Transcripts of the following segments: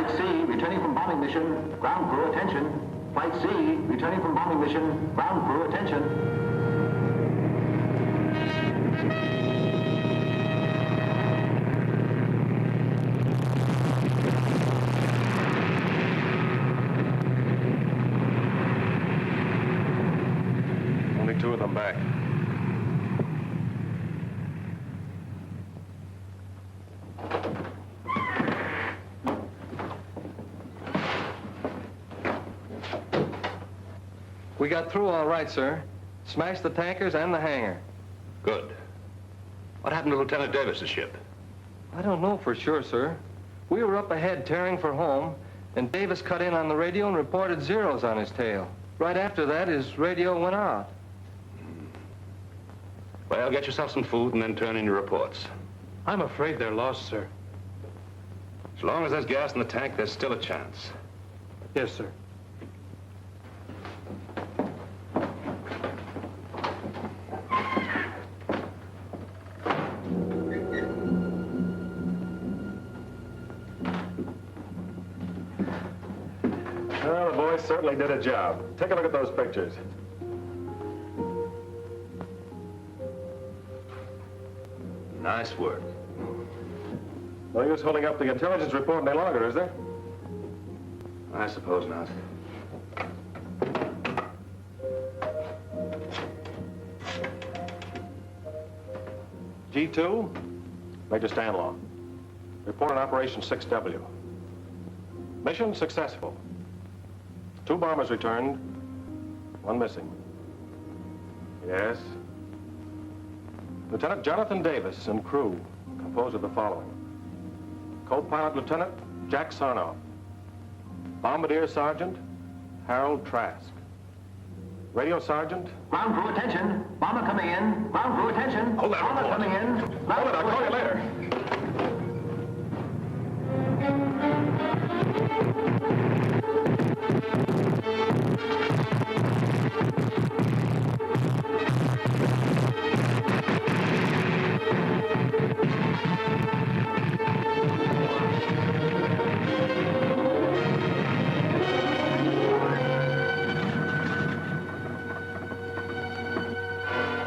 Flight C, returning from bombing mission. Ground crew, attention. Flight C, returning from bombing mission. Ground crew, attention. Only 2 of them back. We got through all right, sir. Smashed the tankers and the hangar. Good. What happened to Lieutenant Davis's ship? I don't know for sure, sir. We were up ahead tearing for home, and Davis cut in on the radio and reported zeros on his tail. Right after that, his radio went out. Well, get yourself some food and then turn in your reports. I'm afraid they're lost, sir. As long as there's gas in the tank, there's still a chance. Yes, sir. Well, the boys certainly did a job. Take a look at those pictures. Nice work. No use holding up the intelligence report any longer, is there? I suppose not. G2, Major Stanlaw. Report on Operation 6W. Mission successful. 2 bombers returned, 1 missing. Yes. Lieutenant Jonathan Davis and crew composed of the following. Co-pilot Lieutenant Jack Sarnoff. Bombardier Sergeant Harold Trask. Radio Sergeant. Ground crew, attention. Bomber coming in. Ground crew, attention. Hold that Bomber report. coming in. Hold it, I'll call you later.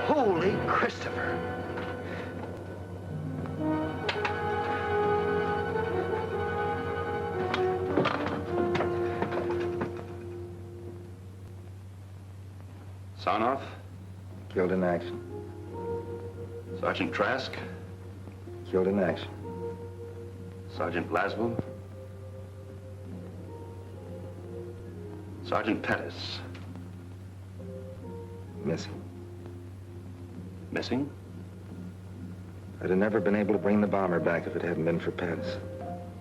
Holy Christopher. Sarnoff, Killed in action. Sergeant Trask, Killed in action. Sergeant Laswell, Sergeant Pattis. Missing. Missing? I'd have never been able to bring the bomber back if it hadn't been for Pattis.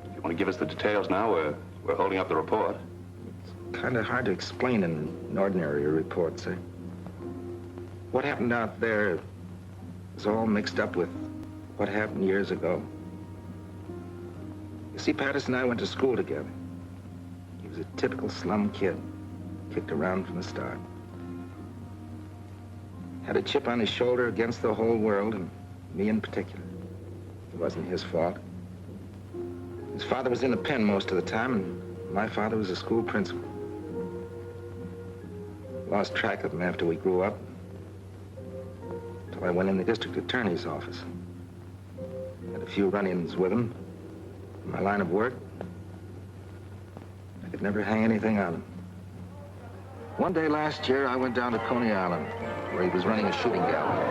If you want to give us the details now, we're holding up the report. Kind of hard to explain in an ordinary report, sir. What happened out there is all mixed up with what happened years ago. You see, Pattis and I went to school together. He was a typical slum kid, kicked around from the start. Had a chip on his shoulder against the whole world, and me in particular. It wasn't his fault. His father was in the pen most of the time, and my father was a school principal. Lost track of him after we grew up, until I went in the district attorney's office. Had a few run-ins with him. In my line of work, I could never hang anything on him. One day last year, I went down to Coney Island, where he was running a shooting gallery.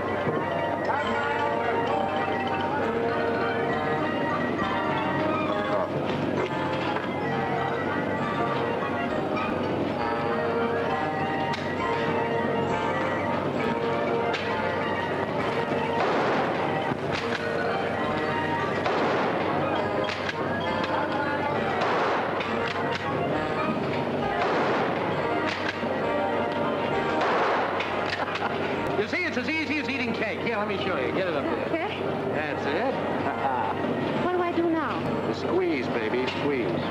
You see, it's as easy as eating cake. Here, let me show you. Get it up there. Okay. That's it. What do I do now? Squeeze, baby, squeeze.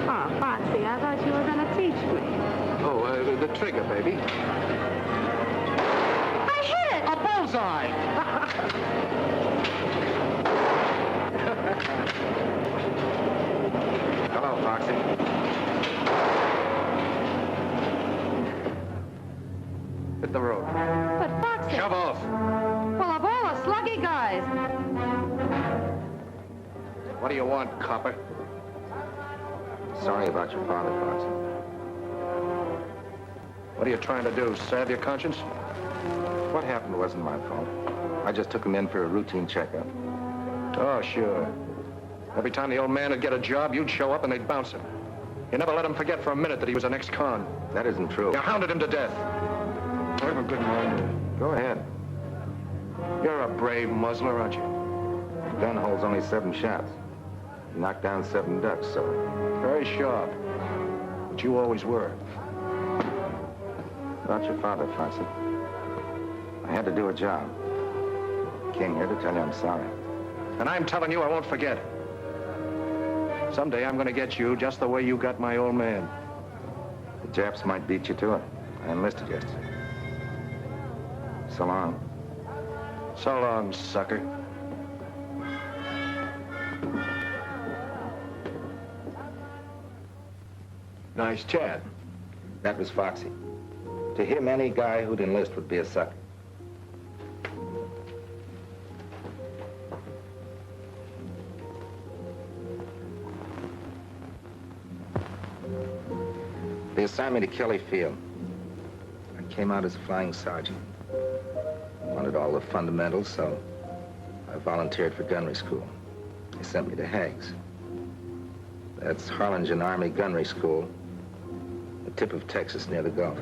Oh, Foxy, I thought you were going to teach me. Oh, the trigger, baby. I hit it! A bullseye! What do you want, copper? Sorry about your father, Foxy. What are you trying to do, salve your conscience? What happened wasn't my fault. I just took him in for a routine checkup. Oh, sure. Every time the old man would get a job, you'd show up and they'd bounce him. You never let him forget for a minute that he was an ex-con. That isn't true. You hounded him to death. I have a good mind. Go ahead. You're a brave muzzler, aren't you? The gun holds only 7 shots. You knocked down 7 ducks, so... Very sharp. But you always were. About your father, Foxy. I had to do a job. Came here to tell you I'm sorry. And I'm telling you I won't forget. Someday I'm going to get you just the way you got my old man. The Japs might beat you to it. I enlisted yesterday. So long. So long, sucker. Nice chat. That was Foxy. To him, any guy who'd enlist would be a sucker. They assigned me to Kelly Field. I came out as a flying sergeant. Wanted all the fundamentals, so I volunteered for gunnery school. They sent me to Hague's. That's Harlingen Army Gunnery School, the tip of Texas near the Gulf.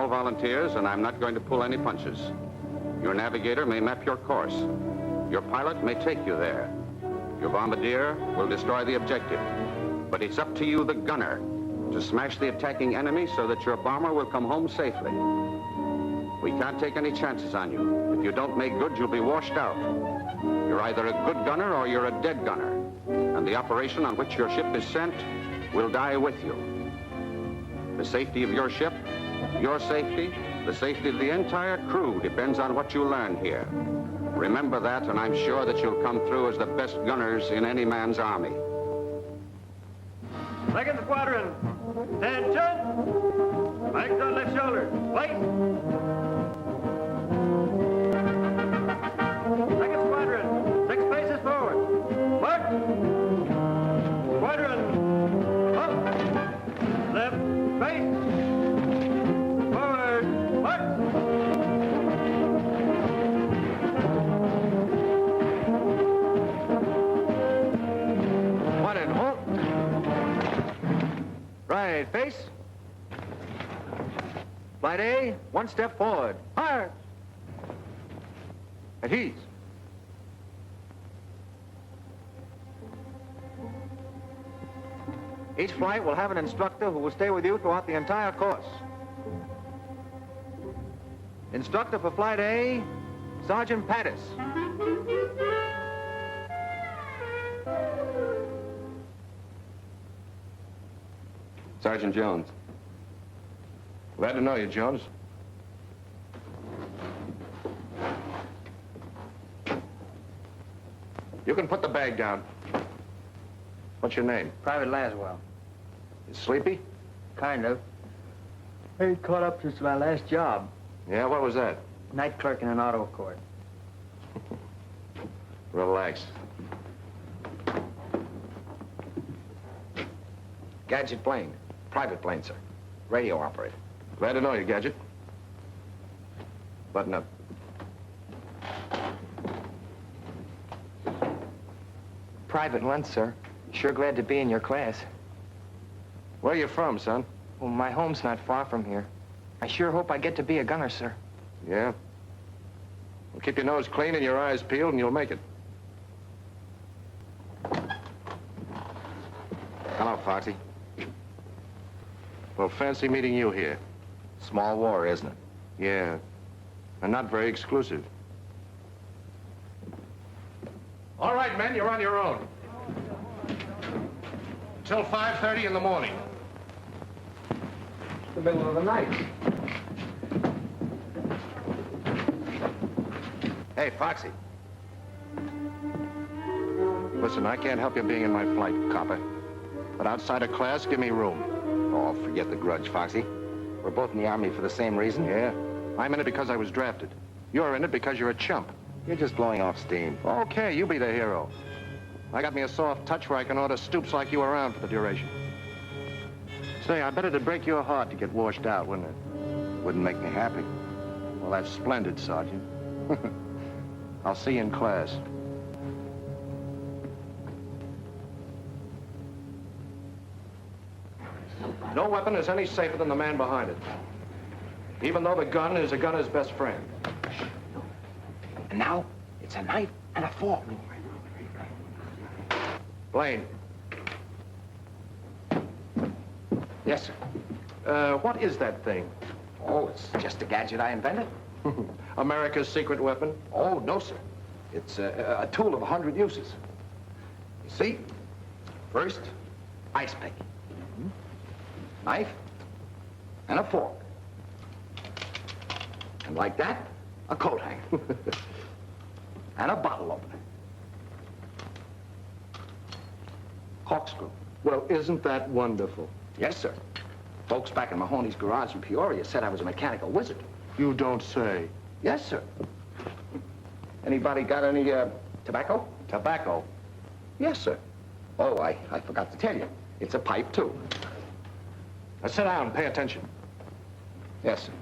Volunteers, and I'm not going to pull any punches. Your navigator may map your course. Your pilot may take you there. Your bombardier will destroy the objective. But it's up to you, the gunner, to smash the attacking enemy so that your bomber will come home safely. We can't take any chances on you. If you don't make good, you'll be washed out. You're either a good gunner or you're a dead gunner. And the operation on which your ship is sent will die with you. The safety of your ship, your safety, the safety of the entire crew depends on what you learn here. Remember that, and I'm sure that you'll come through as the best gunners in any man's army. Second squadron, attention! Flanks on left shoulder, wait! Second squadron, 6 paces forward, march! Squadron, up! Left face! Right, face. Flight A, 1 step forward. Hard. At ease. Each flight will have an instructor who will stay with you throughout the entire course. Instructor for Flight A, Sergeant Pattis. Sergeant Jones. Glad to know you, Jones. You can put the bag down. What's your name? Private Laswell. You sleepy? Kind of. He caught up since my last job. Yeah, what was that? Night clerk in an auto court. Relax. Gadget plane. Private plane, sir. Radio operator. Glad to know you, Gadget. Button up. Private Lunt, sir. Sure glad to be in your class. Where are you from, son? Well, my home's not far from here. I sure hope I get to be a gunner, sir. Yeah? Well, keep your nose clean and your eyes peeled, and you'll make it. Hello, Foxy. Well, fancy meeting you here. Small war, isn't it? Yeah. And not very exclusive. All right, men, you're on your own. Till 5:30 in the morning. The middle of the night. Hey, Foxy. Listen, I can't help you being in my flight, copper. But outside of class, give me room. Oh, forget the grudge, Foxy. We're both in the Army for the same reason. Yeah? I'm in it because I was drafted. You're in it because you're a chump. You're just blowing off steam. Okay, you be the hero. I got me a soft touch where I can order stoops like you around for the duration. Say, I bet it'd break your heart to get washed out, wouldn't it? Wouldn't make me happy. Well, that's splendid, Sergeant. I'll see you in class. No weapon is any safer than the man behind it. Even though the gun is a gunner's best friend. And now, it's a knife and a fork. Blaine. Yes, sir. What is that thing? Oh, it's just a gadget I invented. America's secret weapon? Oh, no, sir. It's a tool of 100 uses. You see, first, ice pick. Knife and a fork. And like that, a coat hanger. And a bottle opener. Corkscrew. Well, isn't that wonderful? Yes, sir. Folks back in Mahoney's garage in Peoria said I was a mechanical wizard. You don't say. Yes, sir. Anybody got any, tobacco? Tobacco? Yes, sir. Oh, I forgot to tell you. It's a pipe, too. Now sit down, pay attention. Yes, sir.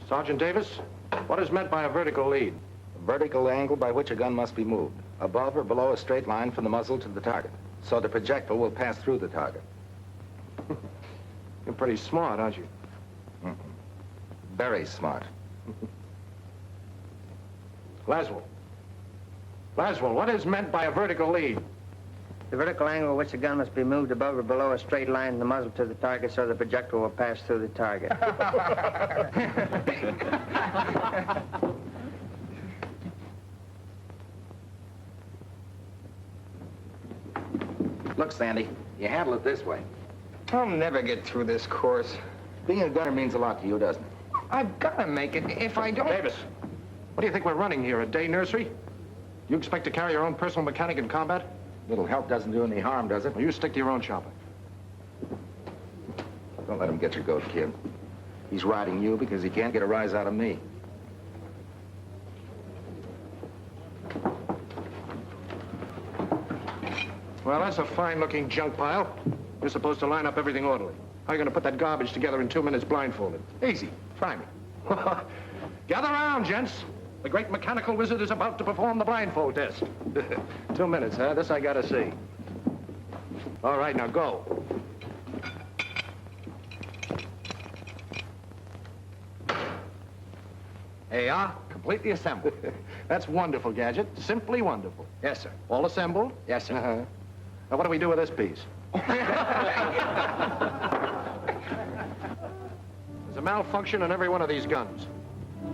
Sergeant Davis, what is meant by a vertical lead? A vertical angle by which a gun must be moved, above or below a straight line from the muzzle to the target, so the projectile will pass through the target. You're pretty smart, aren't you? Very smart. Laswell. Laswell, what is meant by a vertical lead? The vertical angle at which the gun must be moved above or below a straight line from the muzzle to the target so the projectile will pass through the target. Look, Sandy, you handle it this way. I'll never get through this course. Being a gunner means a lot to you, doesn't it? I've got to make it. If I don't... Davis, what do you think we're running here, a day nursery? You expect to carry your own personal mechanic in combat? Little help doesn't do any harm, does it? Well, you stick to your own chopper. Don't let him get your goat, kid. He's riding you because he can't get a rise out of me. Well, that's a fine-looking junk pile. You're supposed to line up everything orderly. How are you going to put that garbage together in 2 minutes blindfolded? Easy. Try me. Gather around, gents. The great mechanical wizard is about to perform the blindfold test. 2 minutes, huh? This I gotta see. All right, now go. There you are, completely assembled. That's wonderful, Gadget. Simply wonderful. Yes, sir. All assembled? Yes, sir. Uh-huh. Now, what do we do with this piece? There's a malfunction in every one of these guns.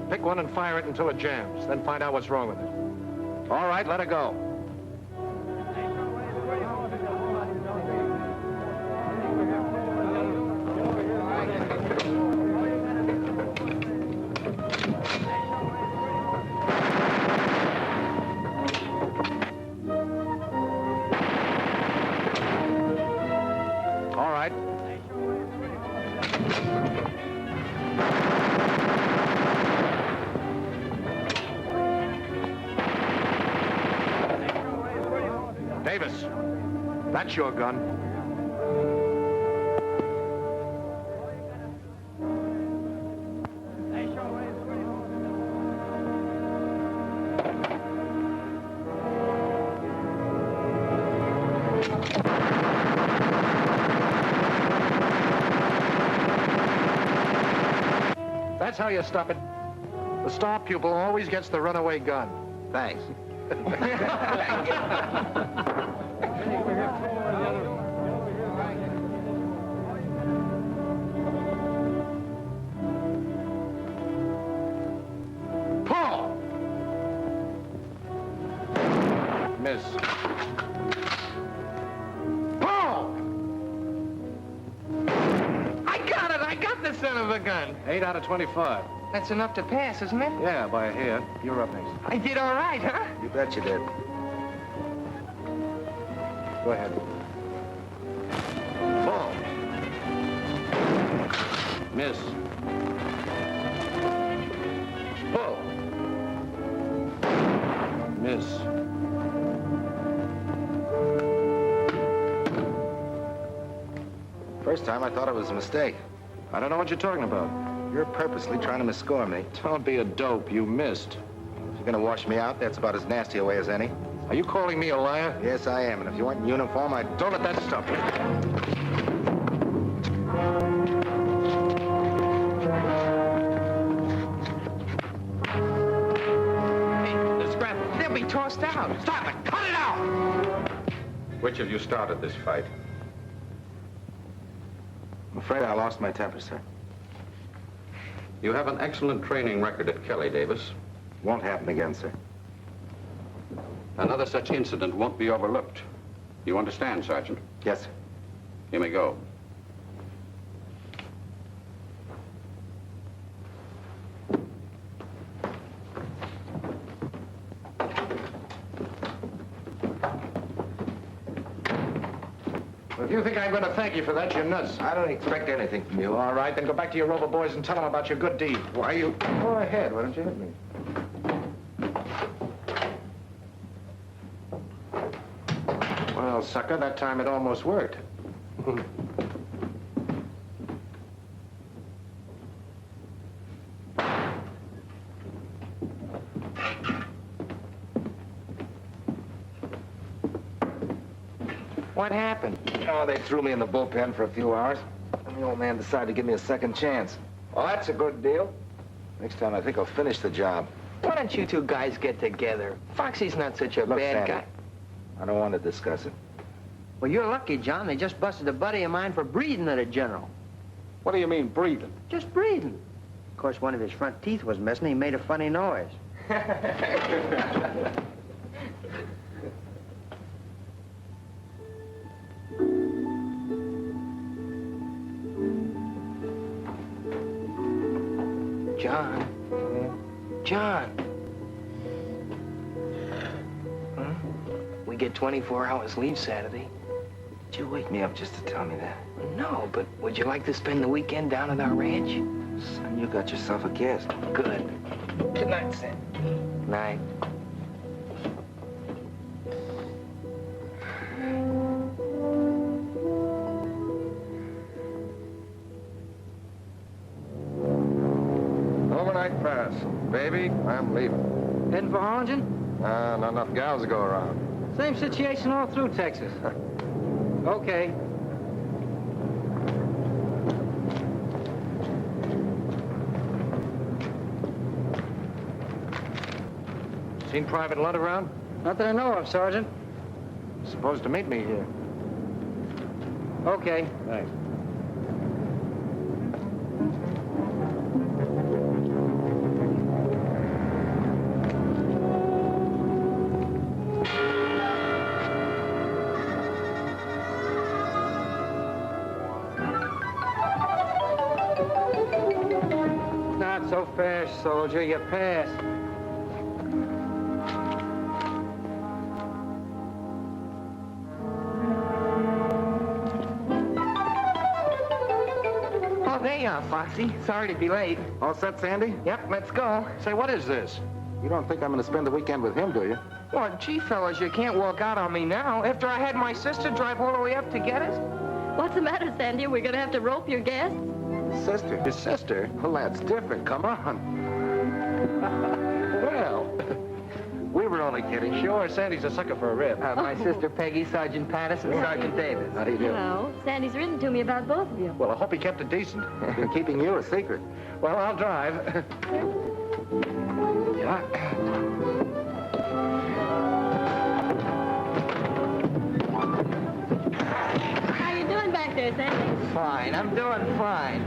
Pick one and fire it until it jams, then find out what's wrong with it. All right, let it go. All right. Davis, that's your gun. That's how you stop it. The star pupil always gets the runaway gun. Thanks. Pull! Miss. Pull! I got it! I got the son of a gun! 8 out of 25. That's enough to pass, isn't it? Yeah, by a hair. You're up next. I did all right, huh? You bet you did. Go ahead. Pull. Miss. Pull. Miss. First time I thought it was a mistake. I don't know what you're talking about. You're purposely trying to misscore me. Don't be a dope. You missed. If you're gonna wash me out, that's about as nasty a way as any. Are you calling me a liar? Yes, I am. And if you weren't in uniform, I'd... Don't let that stop you. Hey, the scrap, they'll be tossed out. Stop it! Cut it out! Which of you started this fight? I'm afraid I lost my temper, sir. You have an excellent training record at Kelly, Davis. Won't happen again, sir. Another such incident won't be overlooked. You understand, Sergeant? Yes, sir. You may go. If you think I'm going to thank you for that, you're nuts. I don't expect anything from you. All right, then go back to your Rover boys and tell them about your good deed. Why you... Go ahead. Why don't you hit me? Well, sucker, that time it almost worked. What happened? Oh, they threw me in the bullpen for a few hours. And the old man decided to give me a second chance. Well, that's a good deal. Next time, I think I'll finish the job. Why don't you two guys get together? Foxy's not such a Look, bad Sandy, guy. I don't want to discuss it. Well, you're lucky, John. They just busted a buddy of mine for breathing at a general. What do you mean, breathing? Just breathing. Of course, one of his front teeth was missing. He made a funny noise. John. John. Huh? We get 24 hours leave Saturday. Did you wake me up just to tell me that? No, but would you like to spend the weekend down at our ranch? Son, you got yourself a guest. Good. Good night, Sam. Night. Overnight pass. Baby, I'm leaving. Heading for Harlingen? Not enough gals to go around. Same situation all through Texas. Okay. Seen Private Lunt around? Not that I know of, Sergeant. Supposed to meet me here. Okay. Thanks. So fast, soldier, you pass. Oh, there you are, Foxy. Sorry to be late. All set, Sandy? Yep, let's go. Say, what is this? You don't think I'm going to spend the weekend with him, do you? Well, gee, fellas, you can't walk out on me now after I had my sister drive all the way up to get us. What's the matter, Sandy? We're going to have to rope your guests? Sister. His sister? Well, that's different. Come on. Well, we were only kidding. Sure, Sandy's a sucker for a rib. My sister Peggy, Sergeant Pattis, and Sergeant Davis. How do you do? Hello. Sandy's written to me about both of you. Well, I hope he kept it decent. Been keeping you a secret. Well, I'll drive. Yeah. How you doing back there, Sandy? Fine, I'm doing fine.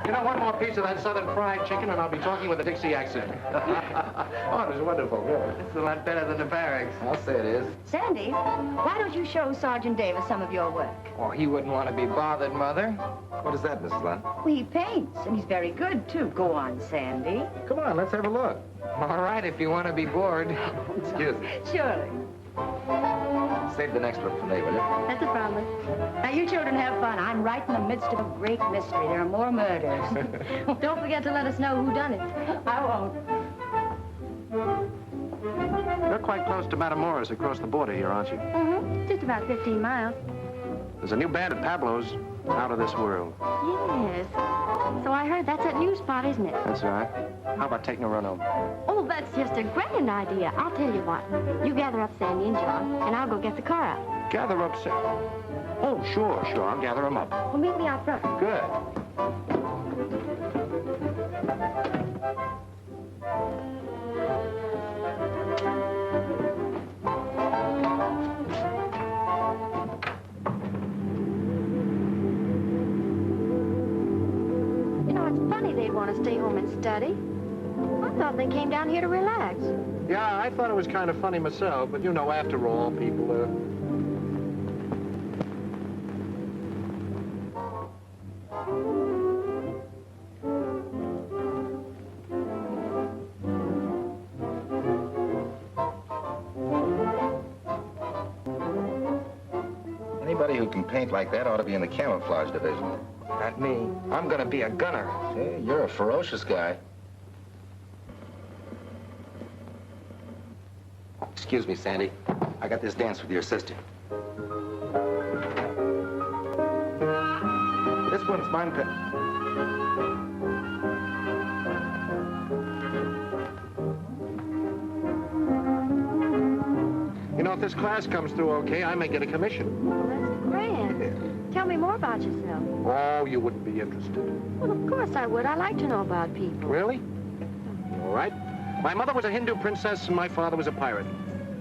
You know, one more piece of that southern fried chicken and I'll be talking with a Dixie accent. Oh, it was wonderful, really. It's a lot better than the barracks. I'll say it is. Sandy, why don't you show Sergeant Davis some of your work? Oh, he wouldn't want to be bothered, Mother. What is that, Mrs. Lunt? Well, he paints, and he's very good, too. Go on, Sandy. Come on, let's have a look. All right, if you want to be bored. Excuse me. Surely. Save the next one for me, will you? That's a promise. Now, you children have fun. I'm right in the midst of a great mystery. There are more murders. Don't forget to let us know who done it. I won't. You're quite close to Matamoros across the border here, aren't you? Mm-hmm. Just about 15 miles. There's a new band at Pablo's, out of this world. Yes. So I heard that's that new spot, isn't it? That's right. How about taking a run home? Oh, that's just a grand idea. I'll tell you what. You gather up Sandy and John, and I'll go get the car out. Gather up, Oh, sure. I'll gather them up. Well, meet me out front. Good. You know, it's funny they'd want to stay home and study. I thought they came down here to relax. Yeah, I thought it was kind of funny myself, but you know, after all, people Anybody who can paint like that ought to be in the camouflage division. Not me. I'm going to be a gunner. Hey, you're a ferocious guy. Excuse me, Sandy. I got this dance with your sister. This one's mine. You know, if this class comes through okay, I may get a commission. Well, that's grand. Tell me more about yourself. Oh, you wouldn't be interested. Well, of course I would. I like to know about people. Really? All right. My mother was a Hindu princess and my father was a pirate.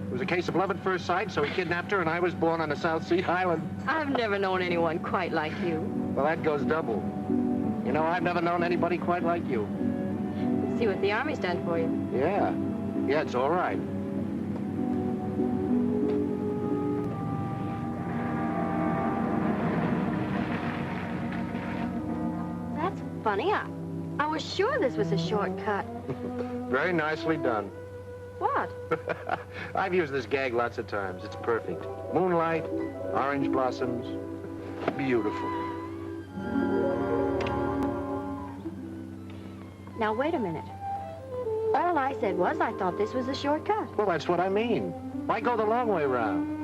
It was a case of love at first sight, so he kidnapped her and I was born on a South Sea island. I've never known anyone quite like you. Well, that goes double. You know, I've never known anybody quite like you. See what the Army's done for you. Yeah. Yeah, it's all right. That's funny. I was sure this was a shortcut. Very nicely done. What? I've used this gag lots of times. It's perfect. Moonlight, orange blossoms. Beautiful. Now, wait a minute. All I said was I thought this was a shortcut. Well, that's what I mean. Why go the long way around?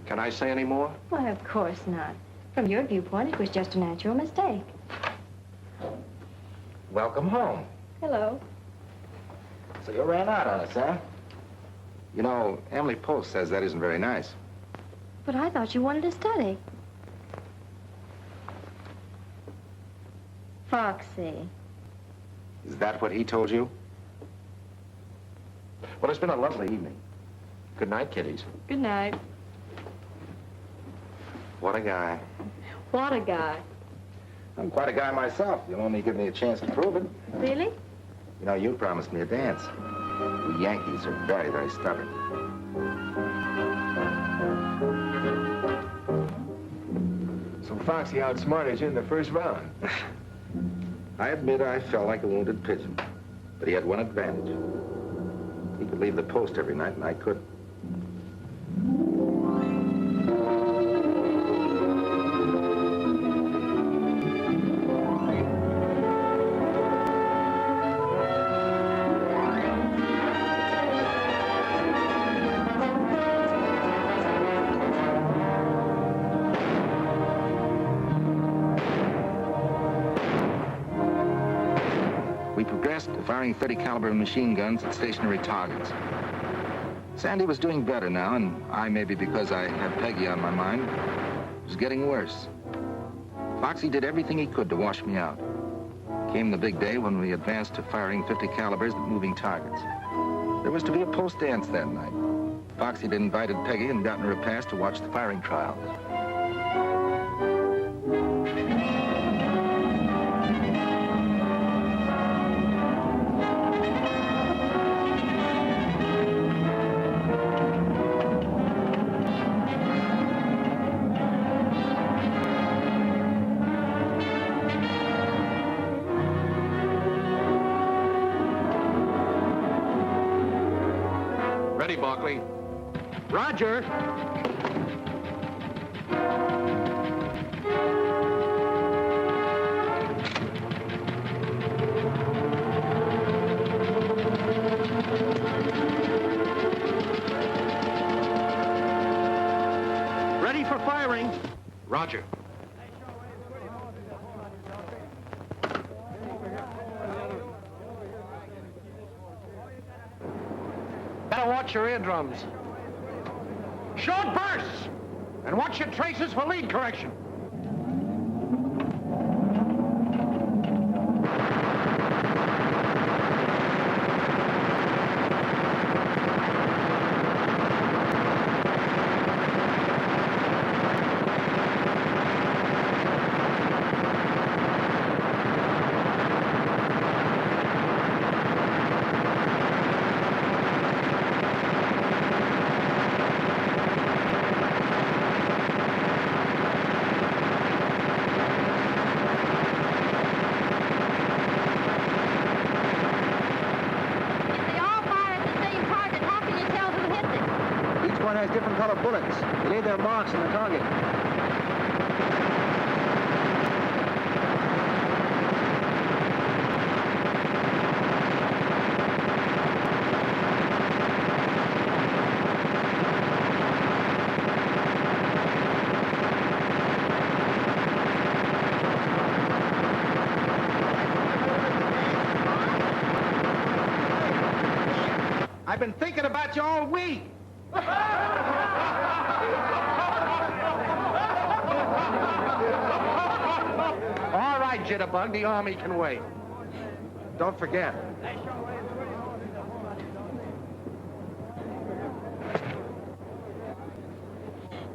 Can I say any more? Why, of course not. From your viewpoint, it was just a natural mistake. Welcome home. Hello. So you ran out on us, huh? You know, Emily Post says that isn't very nice. But I thought you wanted to study. Foxy. Is that what he told you? Well, it's been a lovely evening. Good night, kiddies. Good night. What a guy. What a guy. I'm quite a guy myself. You'll only give me a chance to prove it. Really? You know, you promised me a dance. We Yankees are very, very stubborn. So Foxy outsmarted you in the first round. I admit I felt like a wounded pigeon, but he had one advantage. He could leave the post every night, and I couldn't. We progressed to firing 30 caliber machine guns at stationary targets. Sandy was doing better now, and I, maybe because I had Peggy on my mind, was getting worse. Foxy did everything he could to wash me out. Came the big day when we advanced to firing 50 calibers at moving targets. There was to be a post dance that night. Foxy had invited Peggy and gotten her a pass to watch the firing trials. Ready, Barkley. Roger. Ready for firing. Roger. Better watch your eardrums. Short bursts! And watch your traces for lead correction. Has different colored bullets. They leave their marks on the target. I've been thinking about you all week. All right, Jitterbug, the Army can wait. Don't forget.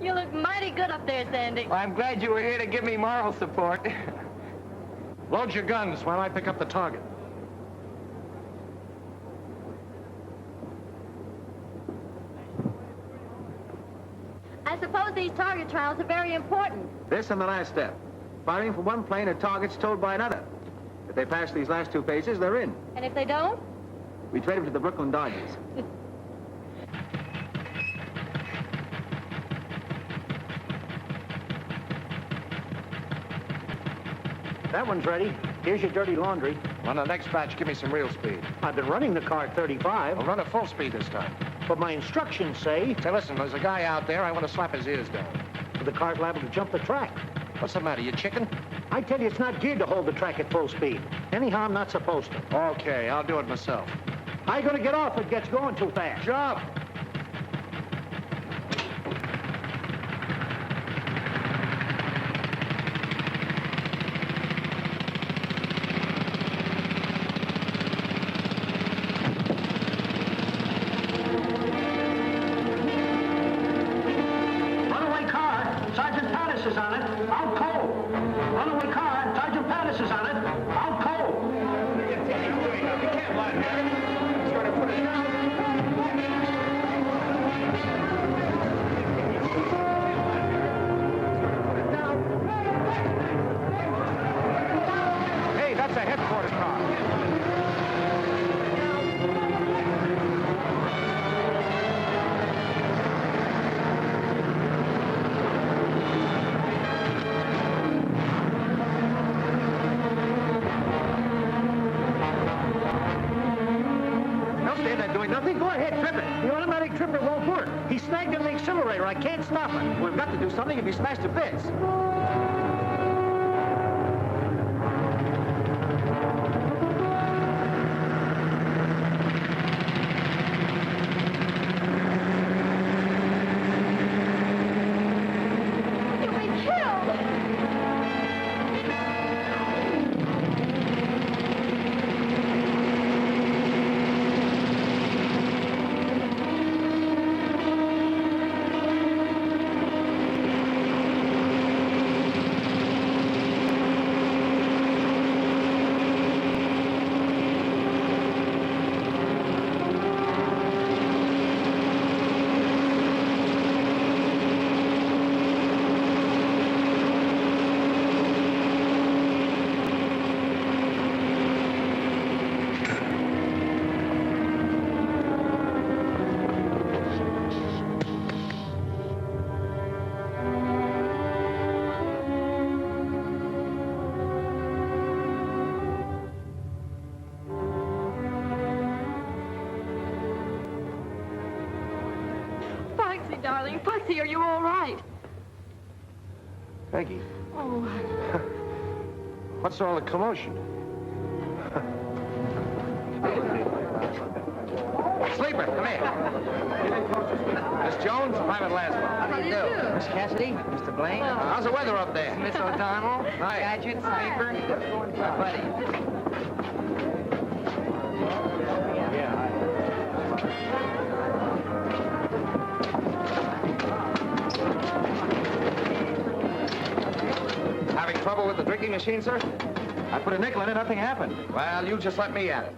You look mighty good up there, Sandy. Well, I'm glad you were here to give me moral support. Load your guns while I pick up the target. I suppose these target trials are very important. This and the last step. Firing from one plane at targets towed by another. If they pass these last two phases, they're in. And if they don't? We trade them to the Brooklyn Dodgers. That one's ready. Here's your dirty laundry. On the next batch, give me some real speed. I've been running the car at 35. I'll run at full speed this time. But my instructions say... Say, listen, there's a guy out there. I want to slap his ears down. But the car's liable to jump the track. What's the matter, you chicken? I tell you, it's not geared to hold the track at full speed. Anyhow, I'm not supposed to. Okay, I'll do it myself. How you gonna get off if it gets going too fast? Jump! go ahead, trip it. The automatic tripper won't work. He snagged in the accelerator. I can't stop it. We've got to do something if he smashed to bits. Darling, Foxy, are you all right? Peggy, Oh, what's all the commotion? Sleeper, come here. Miss Jones, Private Laswell. How do you do? Miss Cassidy, Mr. Blaine. How's the weather up there? Miss O'Donnell. Hi. Gadget, Sleeper. My buddy. Having trouble with the drinking machine, sir? I put a nickel in it, nothing happened. Well, you just let me at it.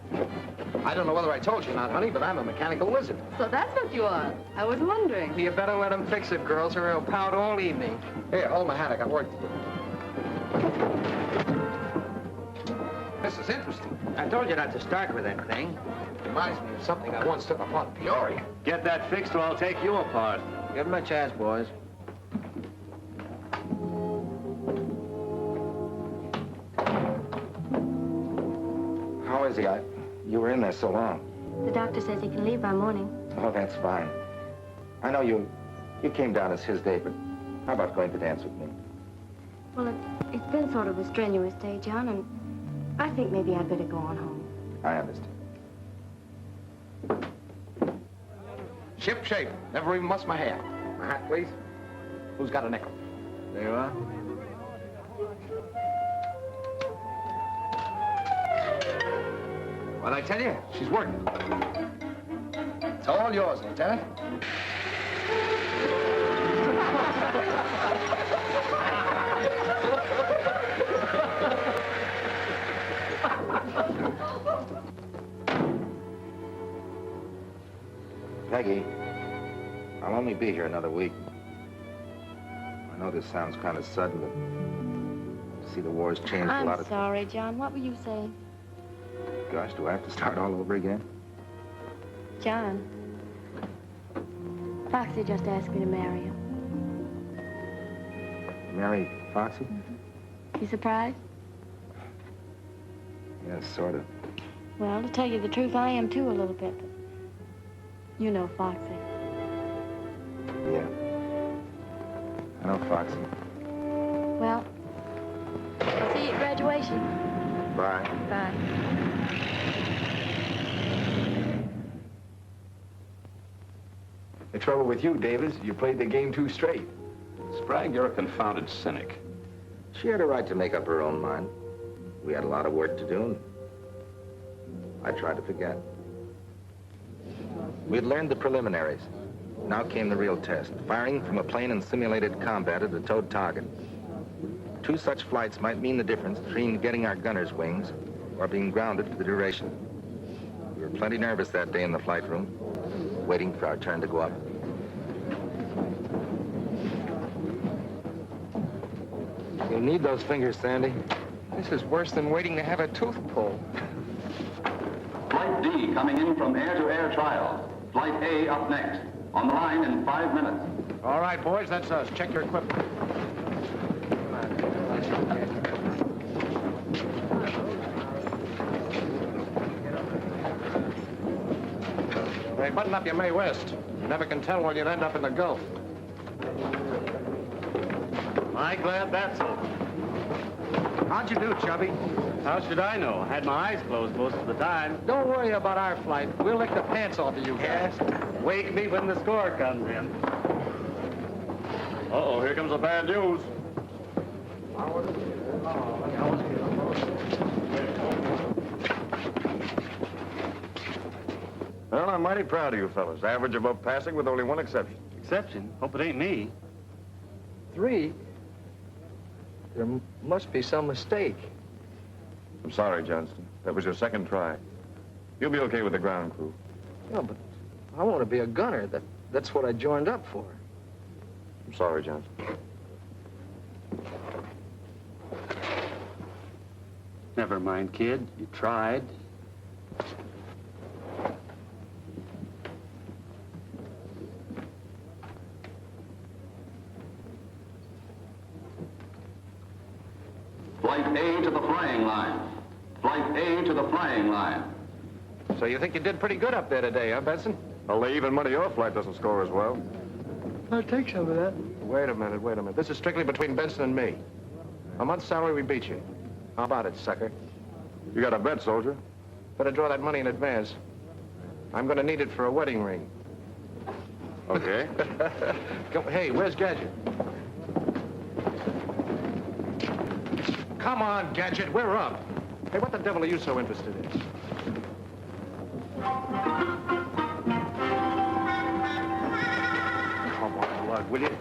I don't know whether I told you or not, honey, but I'm a mechanical wizard. So that's what you are. I was wondering. You better let him fix it, girls, or he'll pout all evening. Here, hold my hat. I got work to do. This is interesting. I told you not to start with anything. Reminds me of something I once took upon Peoria. Get that fixed or I'll take you apart. Give him a chance, boys. How is he? You were in there so long. the doctor says he can leave by morning. Oh, that's fine. I know you came down as his day, but how about going to dance with me? Well, it's been sort of a strenuous day, John, and I think maybe I'd better go on home. I understand. Ship shape. Never even mussed my hair. My hat, please. Who's got a nickel? There you are. What'd I tell you? She's working. It's all yours, Lieutenant. Peggy, I'll only be here another week. I know this sounds kind of sudden, but see, the war's changed a lot I'm of... sorry, John. What were you saying? Gosh, do I have to start all over again? John, Foxy just asked me to marry him. Marry Foxy? You surprised? Yes, sort of. Well, to tell you the truth, I am too a little bit. But you know Foxy. Yeah. I know Foxy. Well, I'll see you at graduation. Bye. Bye. The trouble with you, Davis, you played the game too straight. Sprague, you're a confounded cynic. She had a right to make up her own mind. We had a lot of work to do, and I tried to forget. We had learned the preliminaries. Now came the real test, firing from a plane in simulated combat at a towed target. 2 such flights might mean the difference between getting our gunner's wings or being grounded for the duration. We were plenty nervous that day in the flight room, waiting for our turn to go up. You'll need those fingers, Sandy. This is worse than waiting to have a tooth pulled. Flight D coming in from air-to-air trials. Flight A up next. On the line in 5 minutes. All right, boys, that's us. Check your equipment. Hey, button up your May West. You never can tell when you'll end up in the Gulf. I'm glad that's over. How'd you do, Chubby? How should I know? I had my eyes closed most of the time. Don't worry about our flight. We'll lick the pants off of you guys. Wake me when the score comes in. Uh-oh, here comes the bad news. Well, I'm mighty proud of you fellas. Average above passing with only one exception. Exception? Hope it ain't me. 3? There must be some mistake. I'm sorry, Johnston. That was your second try. You'll be okay with the ground crew. No, but I want to be a gunner. That's what I joined up for. I'm sorry, Johnston. Never mind, kid. You tried. Flight A to the flying line. Flight A to the flying line. So you think you did pretty good up there today, huh, Benson? Well, they even money your flight doesn't score as well. I'll take some of that. Wait a minute. This is strictly between Benson and me. A month's salary, we beat you. How about it, sucker? You got a bet, soldier. Better draw that money in advance. I'm going to need it for a wedding ring. Okay. Hey, where's Gadget? Come on, Gadget, we're up. Hey, what the devil are you so interested in? Come on, Lug, will you?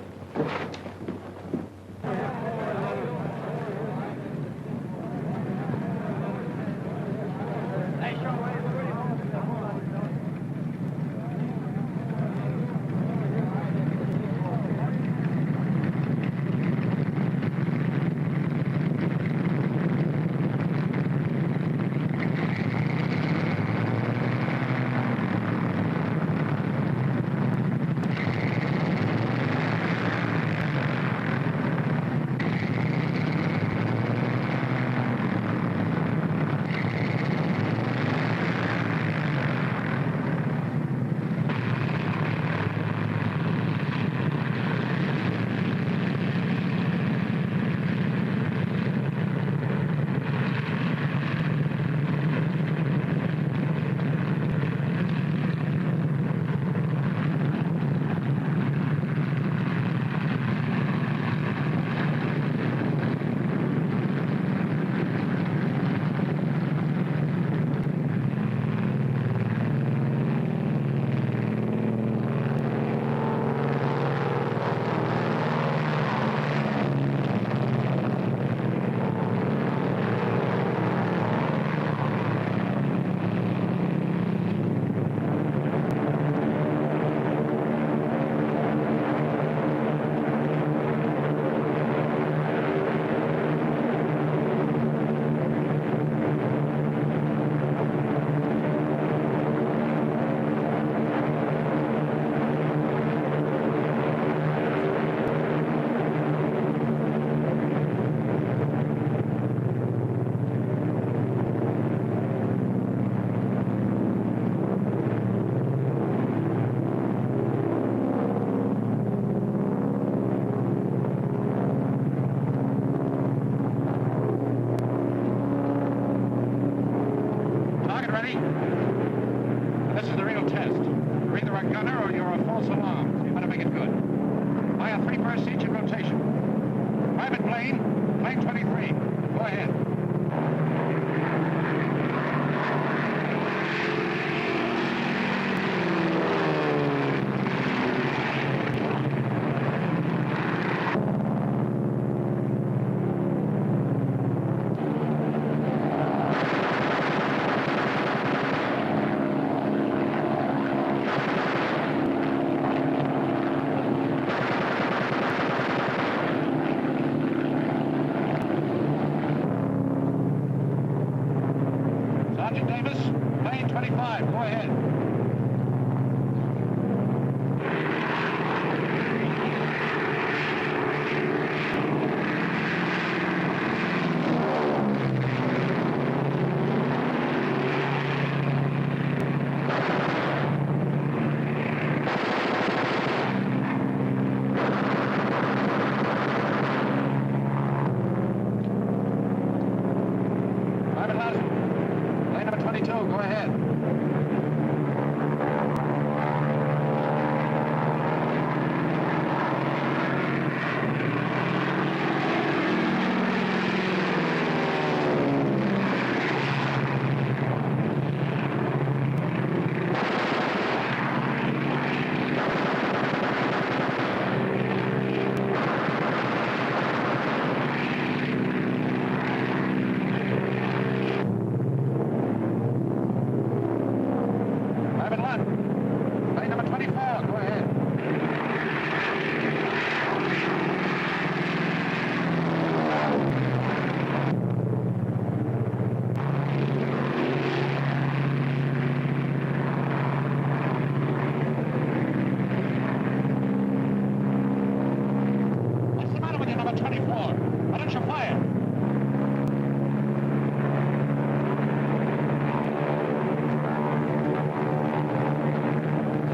20th floor. Why don't you fire?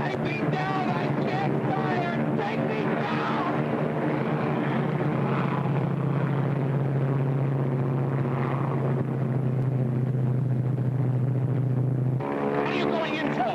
Take me down! I can't fire! Take me down! What are you going in for?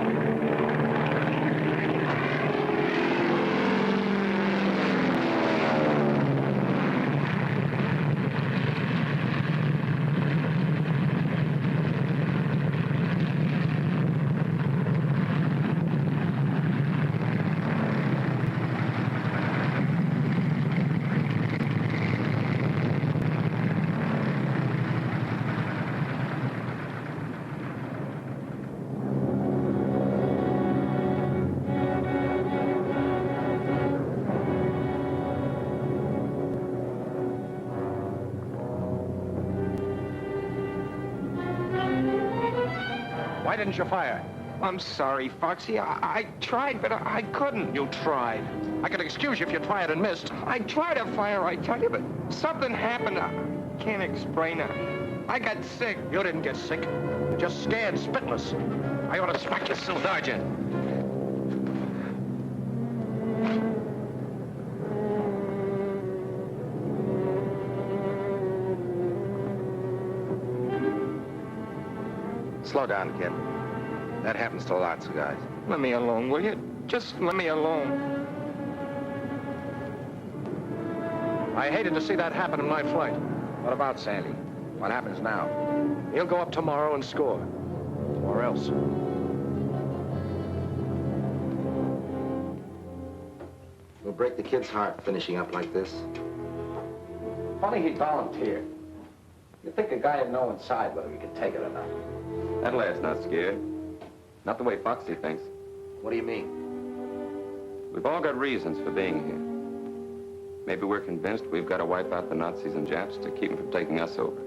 Why didn't you fire? I'm sorry, Foxy. I tried, but I couldn't. You tried. I could excuse you if you tried and missed. I tried to fire, I tell you, but something happened. I can't explain it. I got sick. You didn't get sick. You're just scared spitless. I ought to smack you, Sergeant. Slow down, kid. That happens to lots of guys. Let me alone, will you? Just let me alone. I hated to see that happen in my flight. What about Sandy? What happens now? He'll go up tomorrow and score. Or else. We'll break the kid's heart finishing up like this. Funny he volunteered. You'd think a guy would know inside whether he could take it or not. That lad's not scared. Not the way Foxy thinks. What do you mean? We've all got reasons for being here. Maybe we're convinced we've got to wipe out the Nazis and Japs to keep them from taking us over.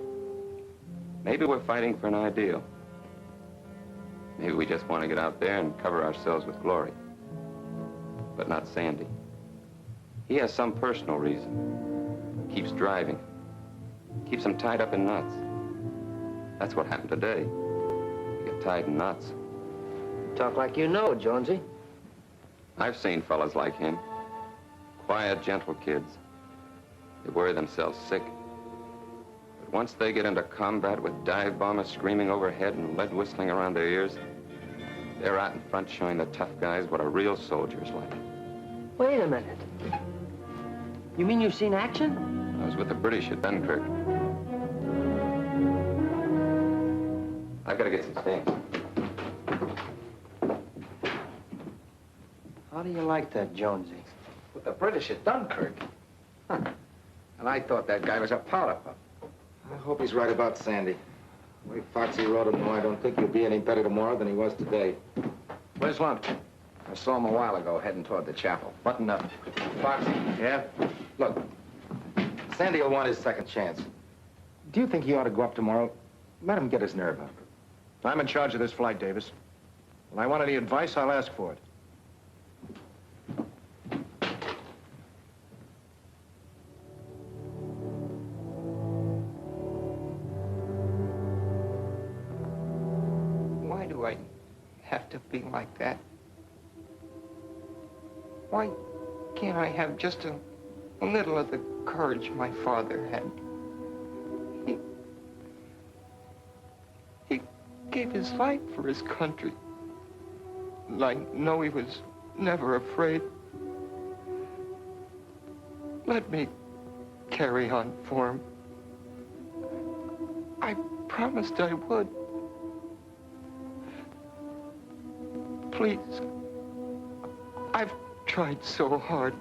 Maybe we're fighting for an ideal. Maybe we just want to get out there and cover ourselves with glory. But not Sandy. He has some personal reason. Keeps driving. Keeps him tied up in knots. That's what happened today. You get tied in knots. Talk like you know, Jonesy. I've seen fellas like him. Quiet, gentle kids. They worry themselves sick. But once they get into combat with dive bombers screaming overhead and lead whistling around their ears, they're out in front showing the tough guys what a real soldier's like. Wait a minute. You mean you've seen action? I was with the British at Dunkirk. I've got to get some things. How do you like that, Jonesy? With the British at Dunkirk. Huh. And I thought that guy was a powder puff. I hope he's right about Sandy. The way Foxy wrote him, though, I don't think he'll be any better tomorrow than he was today. Where's Lunt? I saw him a while ago heading toward the chapel. Button up. Foxy, Yeah? look. Sandy will want his second chance. Do you think he ought to go up tomorrow? Let him get his nerve up. I'm in charge of this flight, Davis. When I want any advice, I'll ask for it. Why do I have to be like that? Why can't I have just a little of the courage my father had? He gave his life for his country. And I know he was never afraid. Let me carry on for him. I promised I would. Please. I've tried so hard.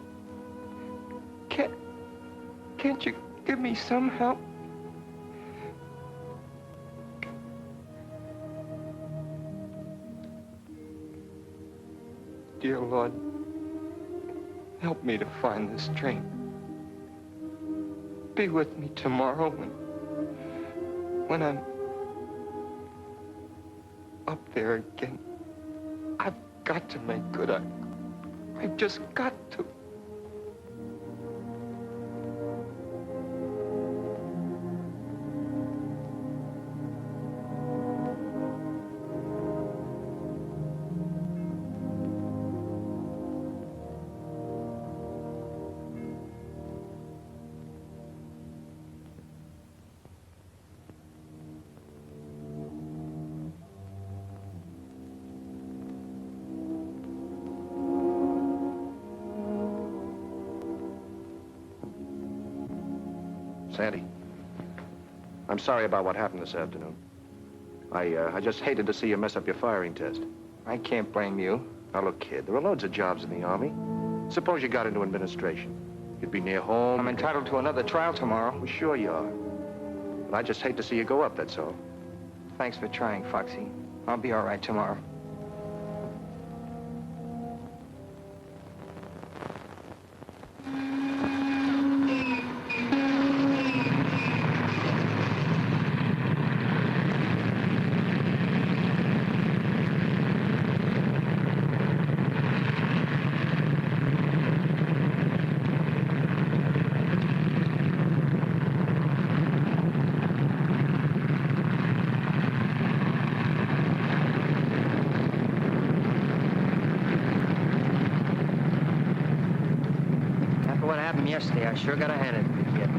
Can't you give me some help? Dear Lord, help me to find this train. Be with me tomorrow when I'm up there again. I've got to make good. I've just got to. Sandy, I'm sorry about what happened this afternoon. I just hated to see you mess up your firing test. I can't blame you. Now, look, kid, there are loads of jobs in the Army. Suppose you got into administration. You'd be near home. I'm entitled to another trial tomorrow. Well, sure you are. But I just hate to see you go up, that's all. Thanks for trying, Foxy. I'll be all right tomorrow. What happened yesterday, I sure got a hand at the kid.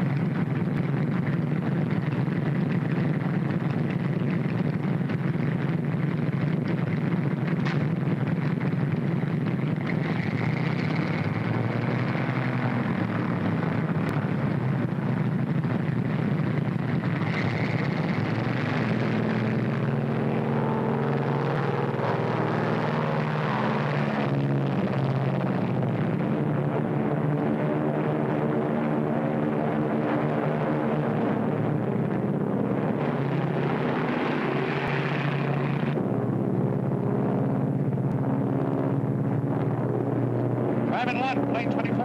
Private Lunt, plane 24.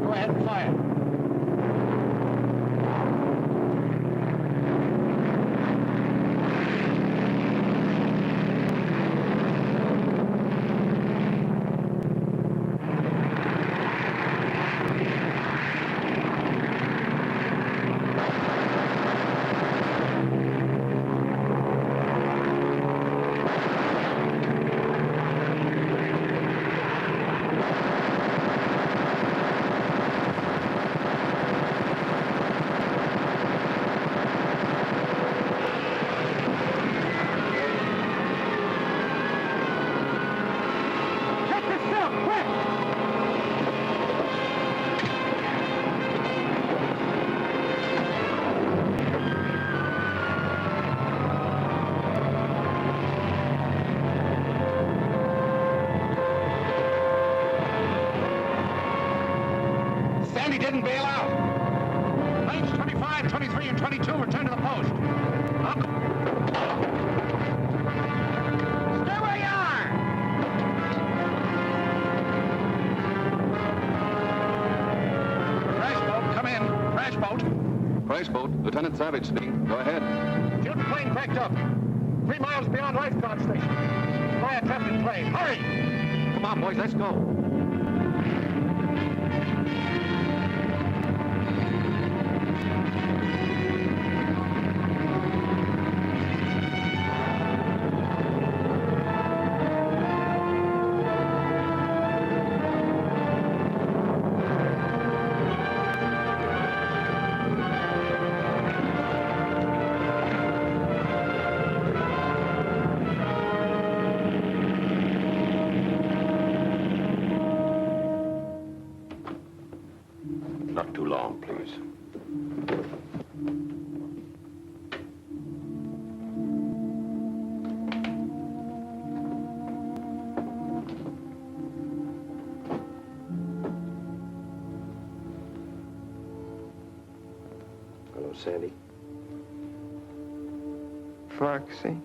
Go ahead and fire. Sandy didn't bail out. Planes 25, 23, and 22 return to the post. Stay where you are! Crash boat, come in. Crash boat. Crash boat, Lieutenant Savage speaking. Go ahead. Shooting plane cracked up. 3 miles beyond lifeguard station. Fire trapped in plane. Hurry! Come on, boys, let's go. Not too long, please. Hello, Sandy. Foxy,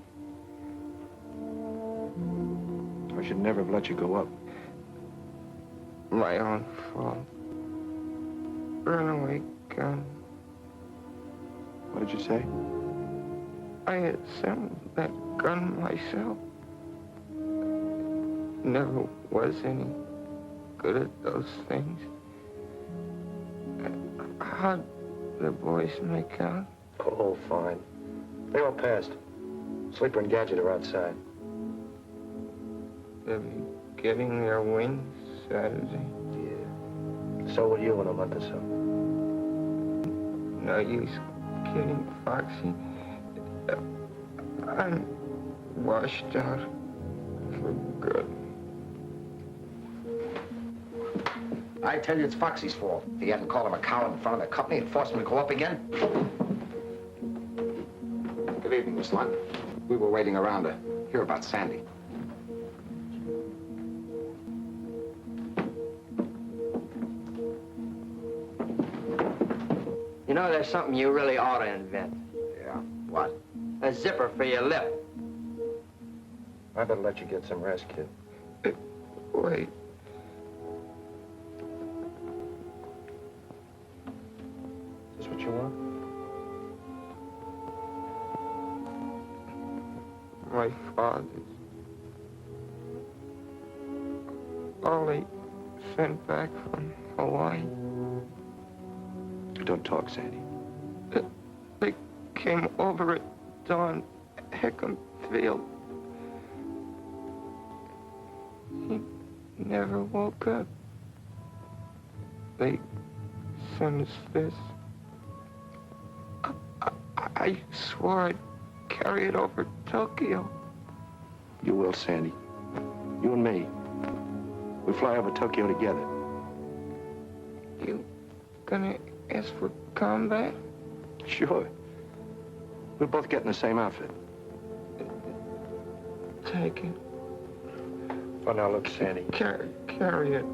I should never have let you go up. my own fault. Runaway gun. What did you say? I had assembled that gun myself. Never was any good at those things. How'd the boys make out? Oh, fine. They all passed. Sleeper and Gadget are outside. They'll be getting their wings Saturday. Yeah. So will you in a month or so. No use kidding, Foxy. I'm washed out for good. I tell you, it's Foxy's fault. If he hadn't called him a coward in front of the company and forced him to go up again. Good evening, Miss Lunt. We were waiting around to hear about Sandy. You know, there's something you really ought to invent. Yeah, what? A zipper for your lip. I better let you get some rest, kid. Wait. Is this what you want? My father's. All they sent back from Hawaii. Don't talk, Sandy. They came over at dawn, Hickam Field. He never woke up. They sent us this. I swore I'd carry it over Tokyo. You will, Sandy. You and me. We fly over Tokyo together. You gonna ask for combat? Sure. We'll both get in the same outfit. Take it. Oh, now look, Sandy. Carry it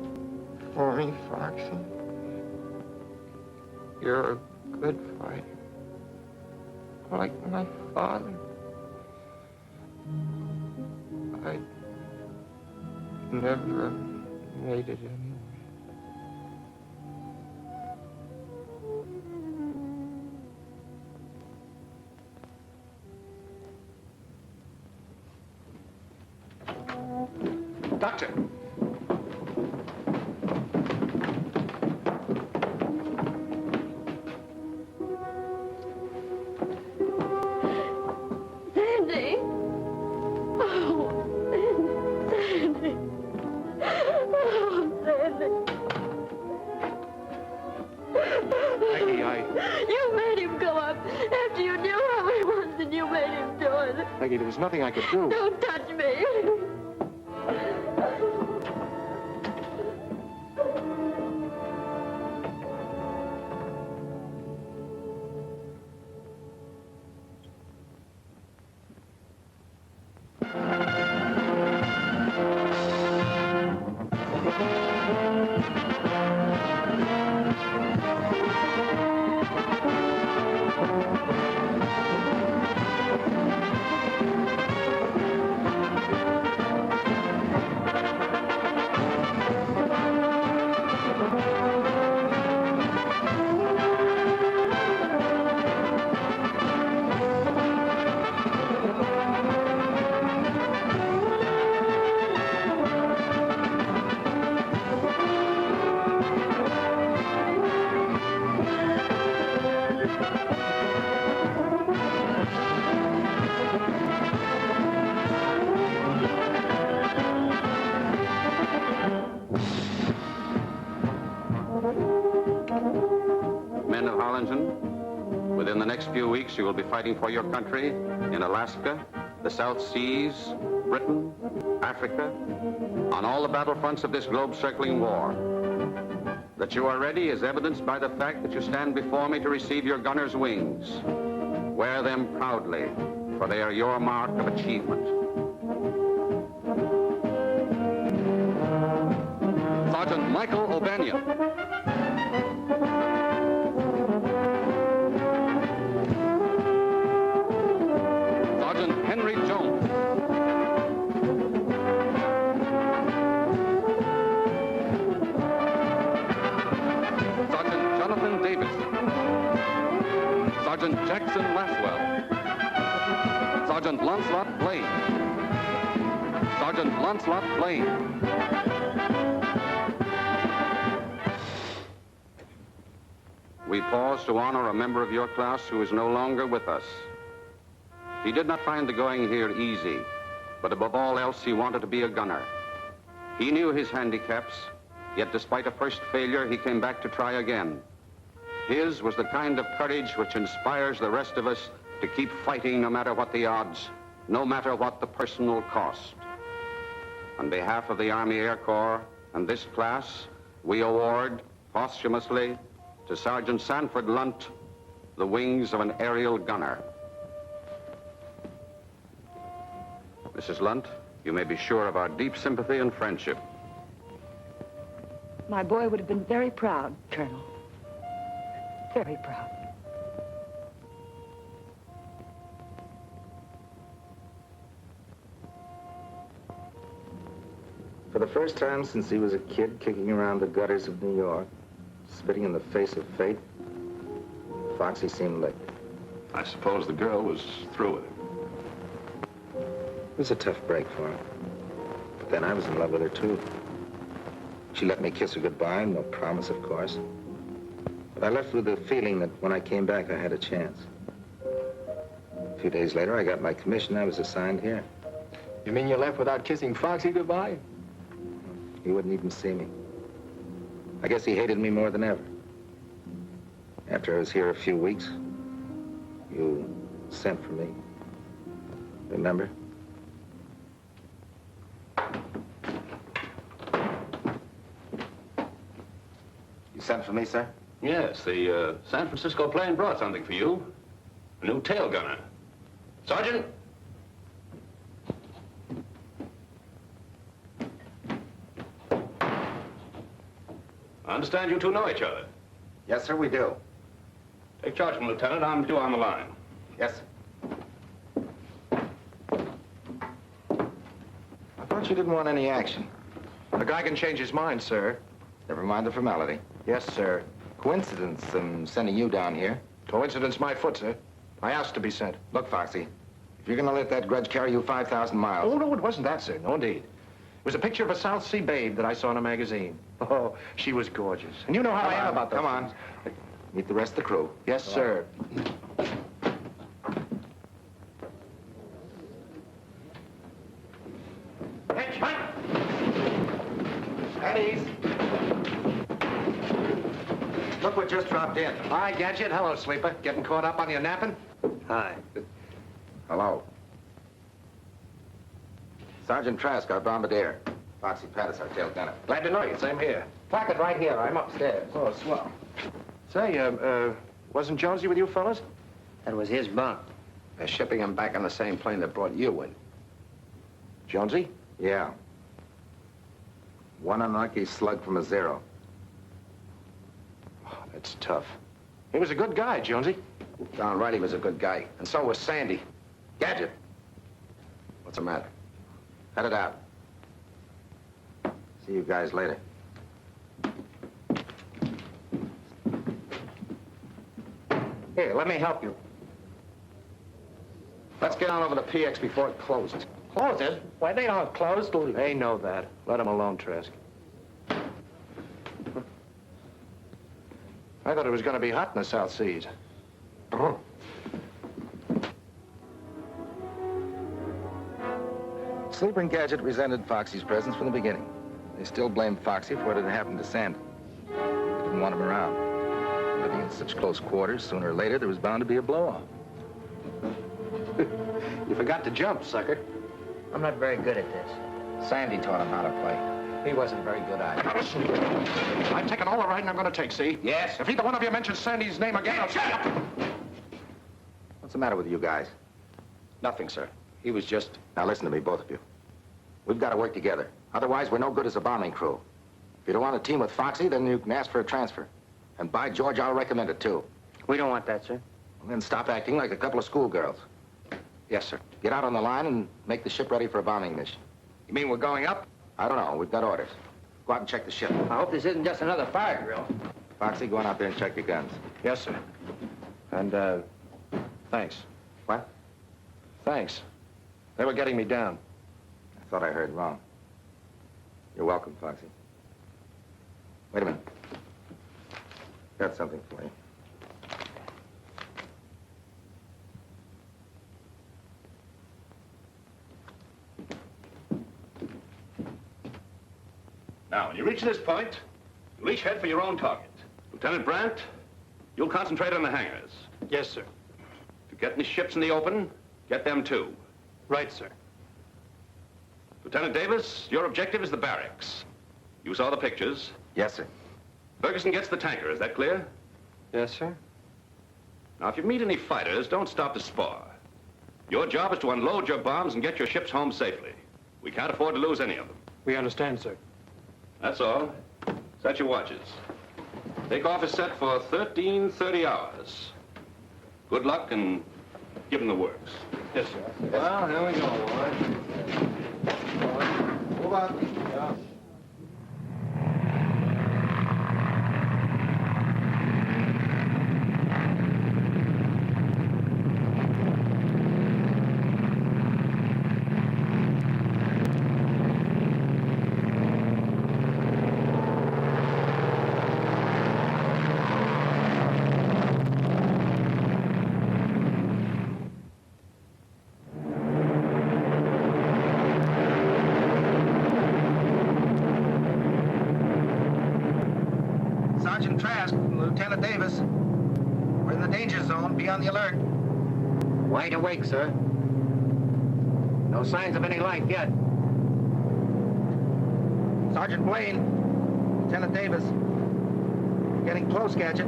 for me, Foxy. You're a good fighter. Like my father. I never made it anyway. Doctor! Sandy! Oh, Sandy! Oh, Sandy! Maggie, You made him go up after you knew how he was and you made him do it. Maggie, there was nothing I could do. Don't touch me. Men of Harlingen, within the next few weeks you will be fighting for your country in Alaska, the South Seas, Britain, Africa, on all the battlefronts of this globe-circling war. That you are ready is evidenced by the fact that you stand before me to receive your gunner's wings. Wear them proudly, for they are your mark of achievement. Sergeant Michael O'Banion. Sergeant Henry Jones. Sergeant Jonathan Davis. Sergeant Jackson Maxwell. Sergeant Lancelot Blaine. Sergeant Lancelot Blaine. We pause to honor a member of your class who is no longer with us. He did not find the going here easy, but above all else, he wanted to be a gunner. He knew his handicaps, yet despite a first failure, he came back to try again. His was the kind of courage which inspires the rest of us to keep fighting no matter what the odds, no matter what the personal cost. On behalf of the Army Air Corps and this class, we award posthumously to Sergeant Sanford Lunt the wings of an aerial gunner. Mrs. Lunt, you may be sure of our deep sympathy and friendship. My boy would have been very proud, Colonel. Very proud. For the first time since he was a kid kicking around the gutters of New York, spitting in the face of fate, Foxy seemed licked. I suppose the girl was through with him. It was a tough break for her. But then I was in love with her, too. She let me kiss her goodbye, no promise, of course. But I left with the feeling that when I came back, I had a chance. A few days later, I got my commission. I was assigned here. You mean you left without kissing Foxy goodbye? He wouldn't even see me. I guess he hated me more than ever. After I was here a few weeks, you sent for me. Remember? You sent for me, sir? Yes, the San Francisco plane brought something for you. A new tail gunner. Sergeant? I understand you two know each other. Yes, sir, we do. Take charge of him, Lieutenant. I'm due on the line. Yes, sir. I thought you didn't want any action. A guy can change his mind, sir. Never mind the formality. Yes, sir. Coincidence, sending you down here. Coincidence my foot, sir. I asked to be sent. Look, Foxy, if you're gonna let that grudge carry you 5,000 miles... Oh, no, it wasn't that, sir. No, indeed. It was a picture of a South Sea babe that I saw in a magazine. Oh, she was gorgeous. And you know how I am about those Come on. things. Meet the rest of the crew. Yes, sir. Pattis! Look what just dropped in. Hi, Gadget. Hello, Sleeper. Getting caught up on your napping? Hi. Hello. Sergeant Trask, our bombardier. Foxy Pattis, our tail gunner. Glad to know you. Same here. Placard right here. I'm upstairs. Oh, swell. Say, wasn't Jonesy with you fellas? That was his bunk. They're shipping him back on the same plane that brought you in. Jonesy? Yeah. One unlucky slug from a zero. Oh, that's tough. He was a good guy, Jonesy. Darn right he was a good guy. And so was Sandy. Gadget. What's the matter? Head it out. See you guys later. Here, let me help you. Let's get on over to PX before it closes. Closes? Why, they don't close. They know that. Let them alone, Trask. I thought it was going to be hot in the South Seas. Sleeper and Gadget resented Foxy's presence from the beginning. They still blamed Foxy for what had happened to Sandy. They didn't want him around. Living in such close quarters, sooner or later, there was bound to be a blow-off. You forgot to jump, sucker. I'm not very good at this. Sandy taught him how to play. He wasn't very good either. I've taken all the right I'm going to take, see? Yes. If either one of you mentions Sandy's name again, I'll shut up. What's the matter with you guys? Nothing, sir. He was just... Now listen to me, both of you. We've got to work together. Otherwise, we're no good as a bombing crew. If you don't want to team with Foxy, then you can ask for a transfer. And by George, I'll recommend it, too. We don't want that, sir. And then stop acting like a couple of schoolgirls. Yes, sir. Get out on the line and make the ship ready for a bombing mission. You mean we're going up? I don't know. We've got orders. Go out and check the ship. I hope this isn't just another fire drill. Foxy, go on out there and check your guns. Yes, sir. And, thanks. What? Thanks. They were getting me down. I thought I heard wrong. You're welcome, Foxy. Wait a minute. Got something for you. Now, when you reach this point, you'll each head for your own target. Lieutenant Brandt, you'll concentrate on the hangars. Yes, sir. If you get any ships in the open, get them too. Right, sir. Lieutenant Davis, your objective is the barracks. You saw the pictures. Yes, sir. Ferguson gets the tanker, is that clear? Yes, sir. Now, if you meet any fighters, don't stop to spar. Your job is to unload your bombs and get your ships home safely. We can't afford to lose any of them. We understand, sir. That's all. Set your watches. Takeoff is set for 13:30 hours. Good luck and give them the works. Yes, sir. Well, here we go, boy. Move on. Yeah. Sergeant Trask, Lieutenant Davis. We're in the danger zone. Be on the alert. Wide awake, sir. No signs of any life yet. Sergeant Blaine, Lieutenant Davis. Getting close, Gadget.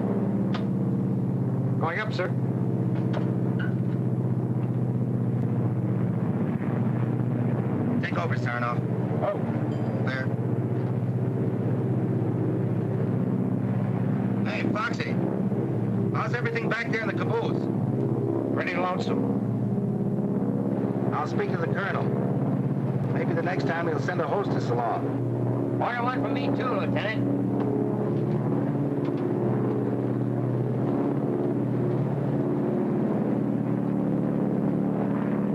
Going up, sir. Take over, Sarnoff. Oh. There. Hey, Foxy. How's everything back there in the caboose? Pretty lonesome. I'll speak to the colonel. Maybe the next time he'll send a hostess along. Order one for me, too, Lieutenant.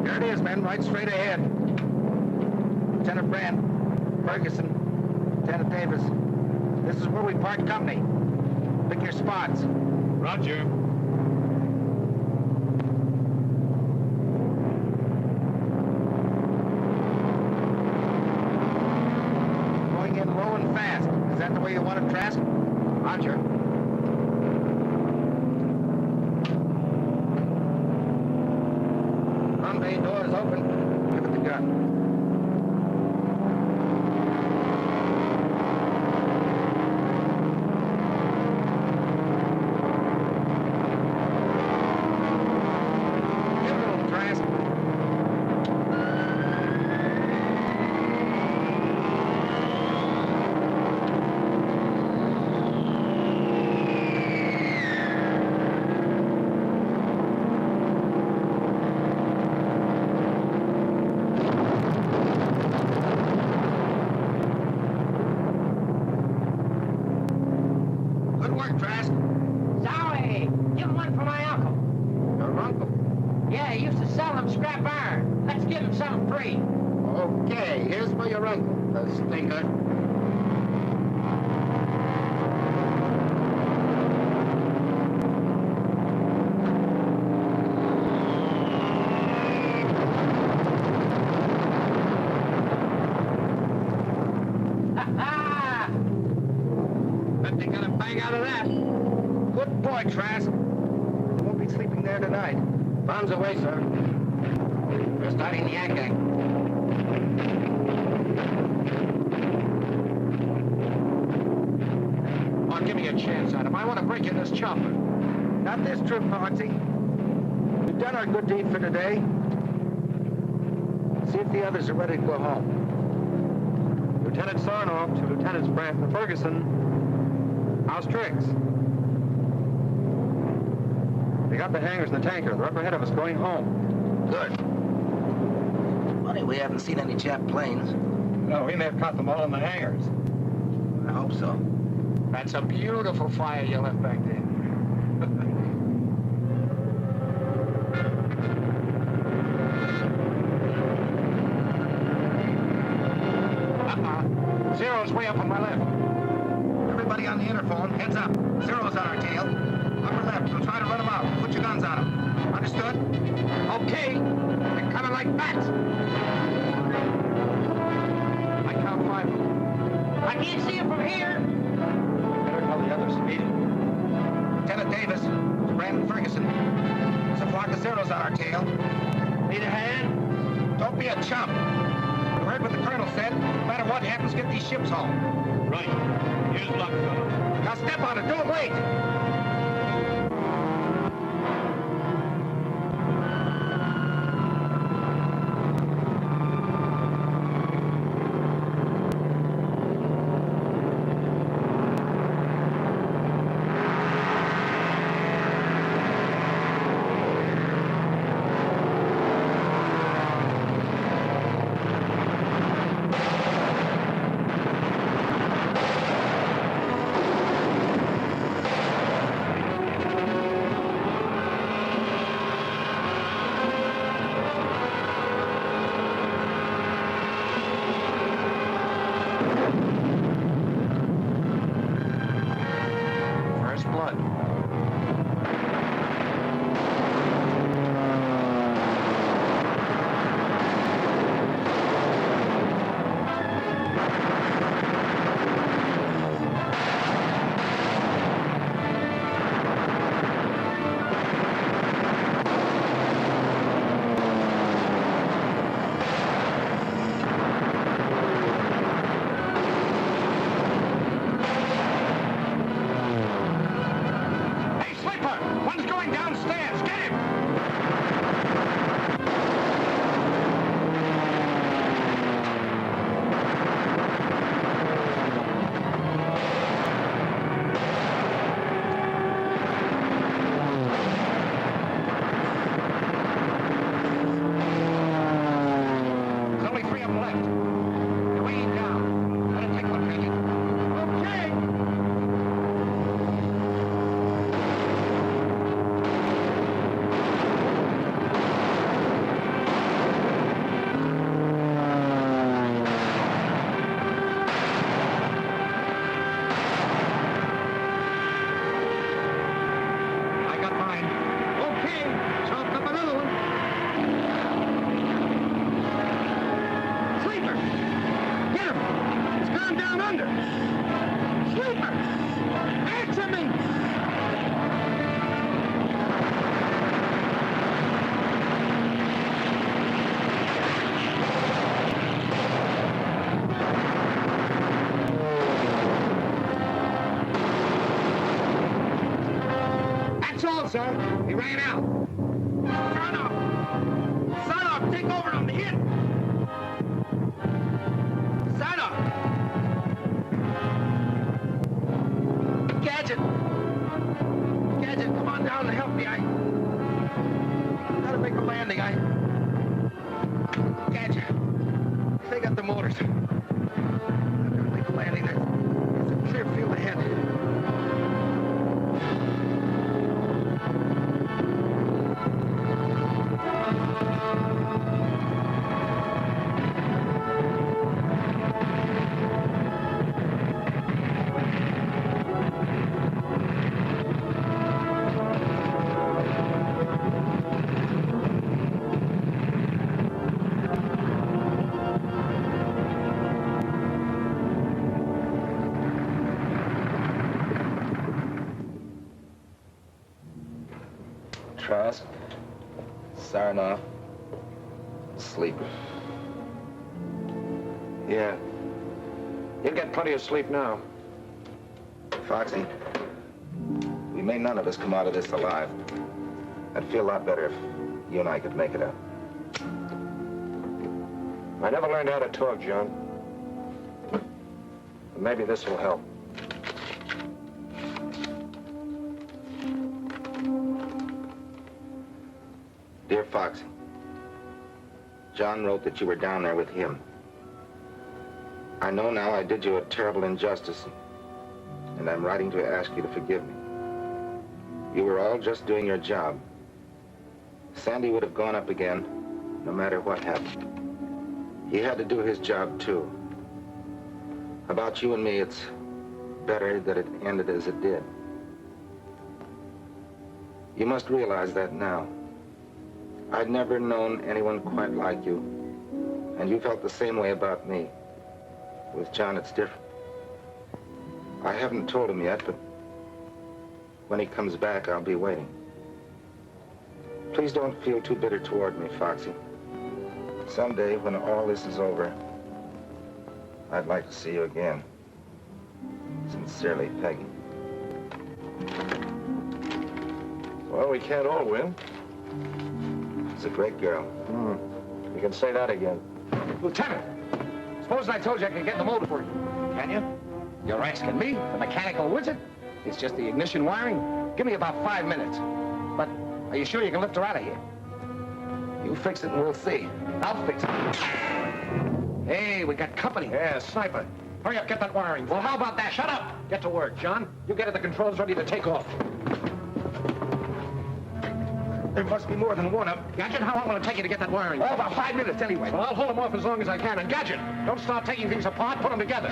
There it is, men, right straight ahead. Lieutenant Brandt, Ferguson, Lieutenant Davis. This is where we part company. Pick your spots. Roger. Going in low and fast. Is that the way you want it, Trask? Roger. Front bay door is open. Give it the gun. Good work, Trask. Sorry. Give him one for my uncle. Your uncle. Yeah, he used to sell them scrap iron. Let's give him something free. Okay, here's for your uncle, the stinker. Bet they got a bang out of that. Good boy, Trask. You won't be sleeping there tonight. Bombs away, sir. We're starting the yanking. Oh, give me a chance, Adam. I want to break in this chopper. Not this trip, Foxy. We've done our good deed for today. See if the others are ready to go home. Lieutenant Sarnoff to Lieutenants Brandt and Ferguson. How's tricks? They got the hangars and the tanker. They're up ahead of us going home. Good. Funny, we haven't seen any Jap planes. No, we may have caught them all in the hangars. I hope so. That's a beautiful fire you left back there. Zero's way up on my left. Everybody on the interphone, heads up. Zero's on our tail. Upper left, we'll try to run them out. Put your guns on them. Understood? Okay. They're coming like bats. I count 5. I can't see him from here. Better tell the others to meet him. Lieutenant Davis, Brandon Ferguson. There's a flock of Zeros on our tail. Need a hand? Don't be a chump. You heard what the colonel said. No matter what happens, get these ships home. Right. Here's luck, fellow. Now step on it. Don't wait. Sir, he ran out. Son of, take over on the hit. Son of. Gadget, come on down and help me. I gotta make a landing. Gadget, they got the motors. I gotta make a landing. There's a clear field ahead. Trask, Sarnoff, sleeper. Yeah. You'll get plenty of sleep now. Foxy, we may none of us come out of this alive. I'd feel a lot better if you and I could make it out. I never learned how to talk, John. But maybe this will help. Dear Foxy, John wrote that you were down there with him. I know now I did you a terrible injustice, and I'm writing to ask you to forgive me. You were all just doing your job. Sandy would have gone up again, no matter what happened. He had to do his job, too. About you and me, it's better that it ended as it did. You must realize that now. I'd never known anyone quite like you, and you felt the same way about me. With John, it's different. I haven't told him yet, but when he comes back, I'll be waiting. Please don't feel too bitter toward me, Foxy. Someday, when all this is over, I'd like to see you again. Sincerely, Peggy. Well, we can't all win. She's a great girl. You can say that again. Lieutenant, suppose I told you I could get in the motor for you. Can you? You're asking me, the mechanical wizard? It's just the ignition wiring. Give me about 5 minutes. But are you sure you can lift her out of here? You fix it and we'll see. I'll fix it. Hey, we got company. Yeah, sniper. Hurry up, get that wiring. Well, how about that? Shut up! Get to work, John. You get at the controls ready to take off. There must be more than one up. Gadget, how long will it take you to get that wiring? Oh, about 5 minutes anyway. Well, I'll hold them off as long as I can. And Gadget, don't start taking things apart. Put them together.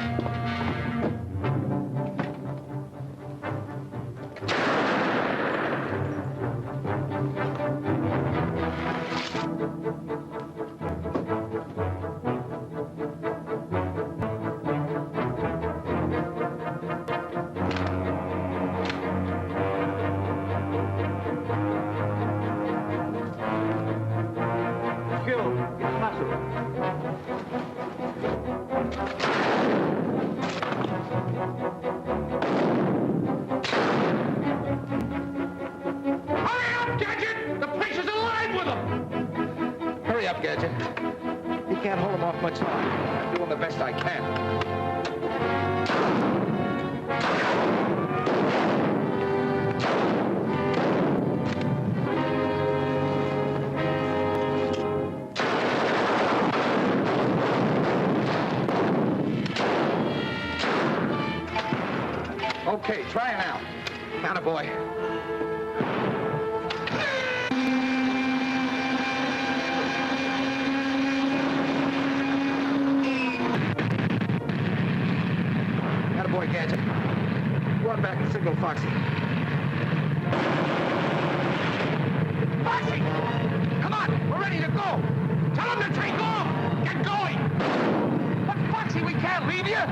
Gadget. You can't hold them off much longer. I'm doing the best I can. Okay, try it now. Attaboy. Gadget. Go on back and signal Foxy. Foxy! Come on, we're ready to go. Tell him to take off. Get going. But Foxy, we can't leave you.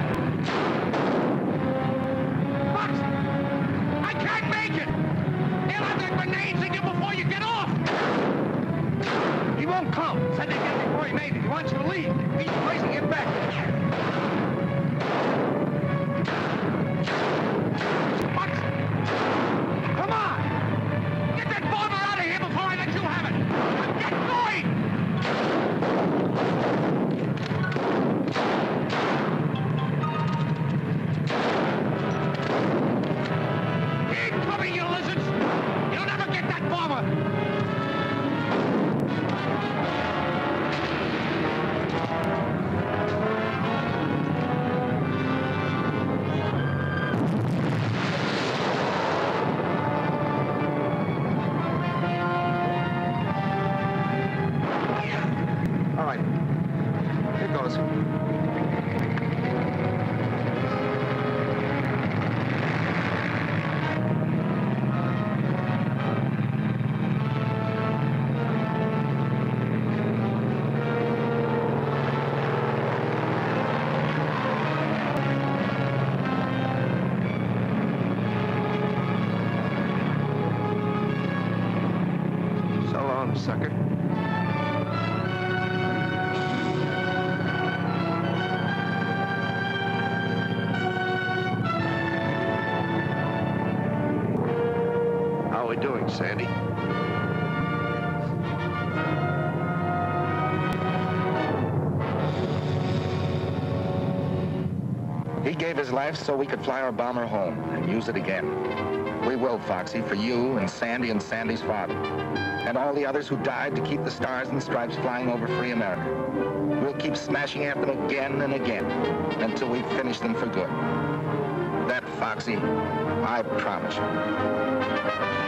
Foxy! I can't make it. They'll have their grenades in you before you get off. He won't come. Said they'd get before he made it. He wants you to leave. He's racing it back. Come on! Get that bomber out of here before I let you have it! Get going! Incoming, you lizards! You'll never get that bomber! Sucker. How are we doing, Sandy? He gave his life so we could fly our bomber home and use it again. We will, Foxy, for you and Sandy's father. And all the others who died to keep the stars and stripes flying over free America. We'll keep smashing at them again and again until we finish them for good. That, Foxy, I promise you.